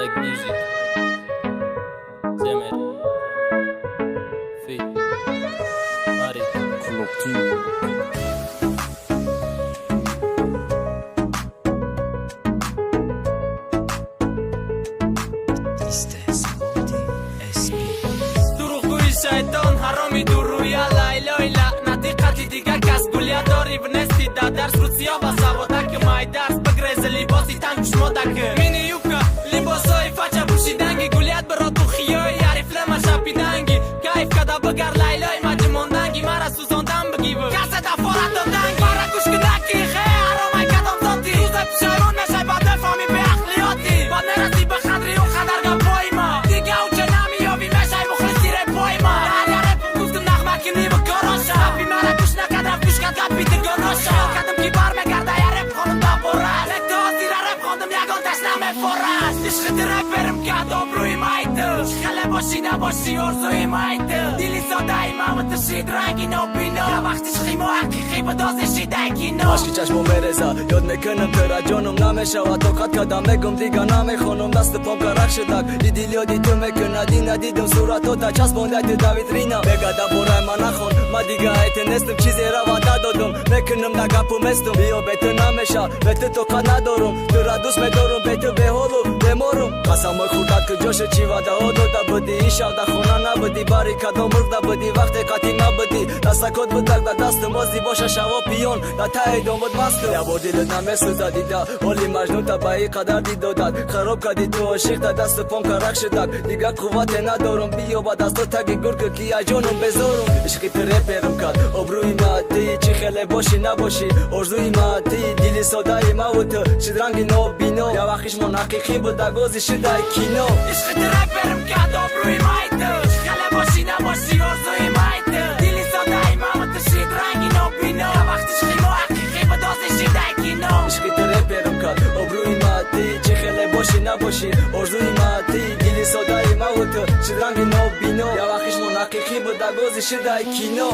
Like music. Zemer. Fit. Mari. Club Team. دروغگوی شیطان حرامی درویا لیلا لعنتی قتلی دیگر کس گولیا داری بنستی دا درس رو سیا با سوادک مای درس بگریز لیباسی تنگش مدک مینی یوکا لیباسای فچه پوشیدنگی گولیت برا تو خیای عریف لما شپیدنگی کیف کدا بگر لیلای مجموندنگی مرا سوزاندن بگی بر کس دفارت دادنگی مرا کش کدکی خیلی حرامای کدام ذاتی روز پیشرون نشای با دفامی به اخلیاتی با نرسی به خدری و خدرگا پای ما دیگه او چه نمیابی مشای مخلصی ری پای ما دریا رپم گفتم نغمکی نیو کاراشا رفی مرا کش نکدرم کش کد گپی دگاناشا کدم کی بر مگرده یا رپ خانم دا برست لکتا زیر رپ خاندم یگان تشنمه فرست عشق رپ برم که دابروی مایده خله باشی نباشی ارزوی مایده دیلی ساده ای محمد تشید رنگی نوبینا وقتش خیمو حقیقی بدازشی دنگینا عشقی چشمو میرزا یاد میکنم ترا جانم نمیشود توقت کدم میگم دیگه نمیخونم دست پام کرک شدک دیدی لیادی تو میکندی ندیدم صورتو تا چسبونده تو دا ویترینا بگده برای من نخون ما دیگه ایت نستم چیزی را وعده دادم میکنم نگپو مستم بیا به تو نمیشه به تو توقت ندارم تو را دوست میدارم به تو به حالو بمارم قسم خوردت که جاش چی وعده ها داده بودی این شب در خونه نبودی باری کدام مرده بودی وقت قطعی نبودی دست کد بودک در دست مازی باشه شوا پیون در تای دام بود مستم یا با دل نمیسوزه دیده ولی مجنون تا به این قدر دیدادت خراب کردی تو عاشق تا دست پام کرک شدک دیگه قوت ندارم بیا با دستو تگی گرگ که یا جانم بذارم عشقی پره پیرم کرد ابروی ماتی چی خیلی باشی نباشی ارزوی ماتی دیلی ساده ما و تو شد رنگی نو بینو یا وقتش من حقیقی بود در گازی شده کینو عشق رپرم کرد ابروی مایده خیلی باشی نباشی ارزوی مایده دیلی ساده ای محمد تشید رنگی نوبینا وقتش خیمو حقیقی بدازشی دنگینا عشقی رپرم کرد ابروی ماتی چی خیلی باشی نباشی ارزوی ماتی دیلی ساده ما و تو شد رنگی نو بینو یا وقتش من حقیقی بود در گازی شده کینو